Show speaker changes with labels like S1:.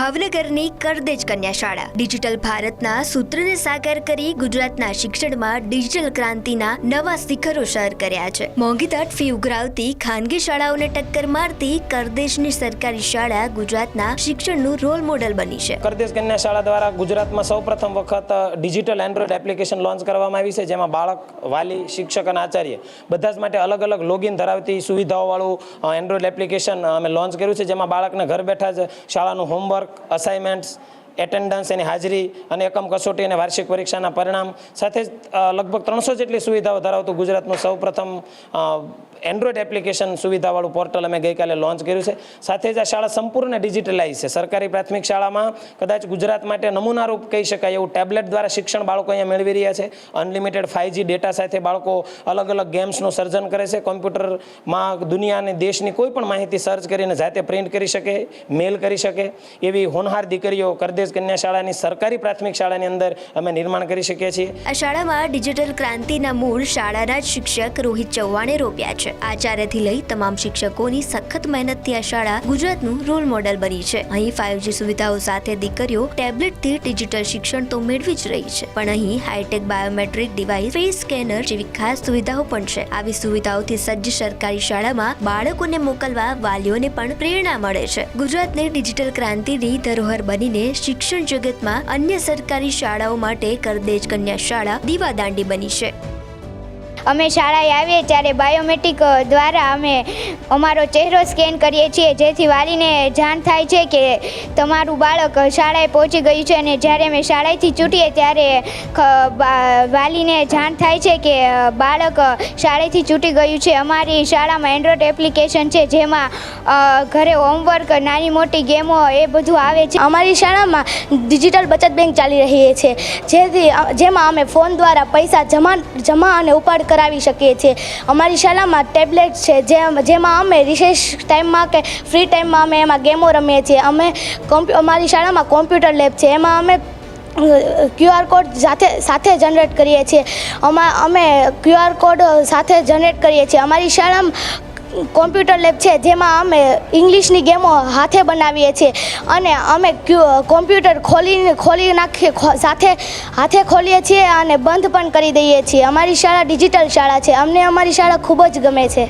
S1: ભાવનગરની કરદેજ કન્યા શાળા ડિજિટલ ભારતના સૂત્રને સાકાર કરી ગુજરાતના શિક્ષણમાં ડિજિટલ ક્રાંતિના નવા શિખરો સર કર્યા છે। મોંઘીદાટ ફી ઉઘરાવતી ખાનગી શાળાઓને ટક્કર મારતી કરદેજની સરકારી શાળા ગુજરાતના શિક્ષણનું રોલ મોડલ બની છે।
S2: કરદેજ કન્યા શાળા દ્વારા ગુજરાતમાં સૌપ્રથમ વખત ડિજિટલ એન્ડ્રોઇડ એપ્લિકેશન લોન્ચ કરવામાં આવી છે, જેમાં બાળક, વાલી, શિક્ષક અને આચાર્ય બધા જ માટે અલગ અલગ લોગિન ધરાવતી સુવિધાઓવાળું એન્ડ્રોઇડ એપ્લિકેશન અમે લોન્ચ કર્યું છે, જેમાં બાળકને ઘર બેઠા જ શાળાનું હોમવર્ક, અસાઇનમેન્ટ્સ, એટેન્ડન્સ, એની હાજરી અને એકમ કસોટી અને વાર્ષિક પરીક્ષાના પરિણામ સાથે લગભગ 300 જેટલી સુવિધાઓ ધરાવતું ગુજરાતનું સૌપ્રથમ એન્ડ્રોઇડ એપ્લિકેશન સુવિધાવાળું પોર્ટલ અમે ગઈકાલે લોન્ચ કર્યું છે। સાથે જ આ શાળા સંપૂર્ણ ડિજિટલાઇઝ છે। સરકારી પ્રાથમિક શાળામાં કદાચ ગુજરાત માટે નમૂનારૂપ કહી શકાય એવું ટેબ્લેટ દ્વારા શિક્ષણ બાળકો અહીંયા મેળવી રહ્યા છે। અનલિમિટેડ 5G ડેટા સાથે બાળકો અલગ અલગ ગેમ્સનું સર્જન કરે છે। કોમ્પ્યુટરમાં દુનિયા અને દેશની કોઈ પણ માહિતી સર્ચ કરીને જાતે પ્રિન્ટ કરી શકે, મેલ કરી શકે એવી હોનહાર દીકરીઓ કરદેજ કન્યા શાળાની સરકારી પ્રાથમિક શાળાની અંદર અમે નિર્માણ કરી શકીએ છીએ।
S1: આ શાળામાં ડિજિટલ ક્રાંતિના મૂળ શાળાના જ શિક્ષક રોહિત ચૌહાણે રોપ્યા છે। આચાર્યથી લઈ તમામ શિક્ષકોની સખત મહેનતથી આ શાળા ગુજરાતનું રોલ મોડલ બની છે। અહીં 5G સુવિધાઓ સાથે દીકરીઓ ટેબ્લેટથી ડિજિટલ શિક્ષણ તો મેળવી જ રહી છે, પણ અહીં high tech biometric device, face scanner જેવી ખાસ સુવિધાઓ પણ છે। આવી સુવિધાઓથી સજ્જ સરકારી શાળામાં બાળકોને મોકલવા વાલીઓને પણ પ્રેરણા મળે છે। ગુજરાતની ડિજિટલ ક્રાંતિની ધરોહર બનીને શિક્ષણ જગતમાં અન્ય સરકારી શાળાઓ માટે કરદેજ કન્યા શાળા દીવાદાંડી બની છે।
S3: અમે શાળાએ આવીએ ત્યારે બાયોમેટ્રિક દ્વારા અમે અમારો ચહેરો સ્કેન કરીએ છીએ, જેથી વાલીને જાણ થાય છે કે તમારું બાળક શાળાએ પહોંચી ગયું છે। અને જ્યારે અમે શાળાએથી છૂટીએ ત્યારે વાલીને જાણ થાય છે કે બાળક શાળાએથી છૂટી ગયું છે। અમારી શાળામાં એન્ડ્રોઇડ એપ્લિકેશન છે, જેમાં ઘરે હોમવર્ક, નાની મોટી ગેમો એ બધું આવે છે।
S4: અમારી શાળામાં ડિજિટલ બચત બેંક ચાલી રહી છે, જેમાં અમે ફોન દ્વારા પૈસા જમા અને ઉપાડ કરાવી શકીએ છીએ। અમારી શાળામાં ટેબ્લેટ છે, જેમાં અમે રિસેસ ટાઈમમાં કે ફ્રી ટાઈમમાં અમે એમાં ગેમો રમીએ છીએ। અમારી શાળામાં કોમ્પ્યુટર લેબ છે, એમાં અમે QR કોડ સાથે જનરેટ કરીએ છીએ। અમે QR કોડ સાથે જનરેટ કરીએ છીએ। અમારી શાળામાં કોમ્પ્યુટર લેબ છે, જેમાં અમે ઇંગ્લિશની ગેમો હાથે બનાવીએ છીએ અને અમે કોમ્પ્યુટર ખોલી નાખીએ, હાથે ખોલીએ છીએ અને બંધ પણ કરી દઈએ છીએ। અમારી શાળા ડિજિટલ શાળા છે, અમને અમારી શાળા ખૂબ જ ગમે છે।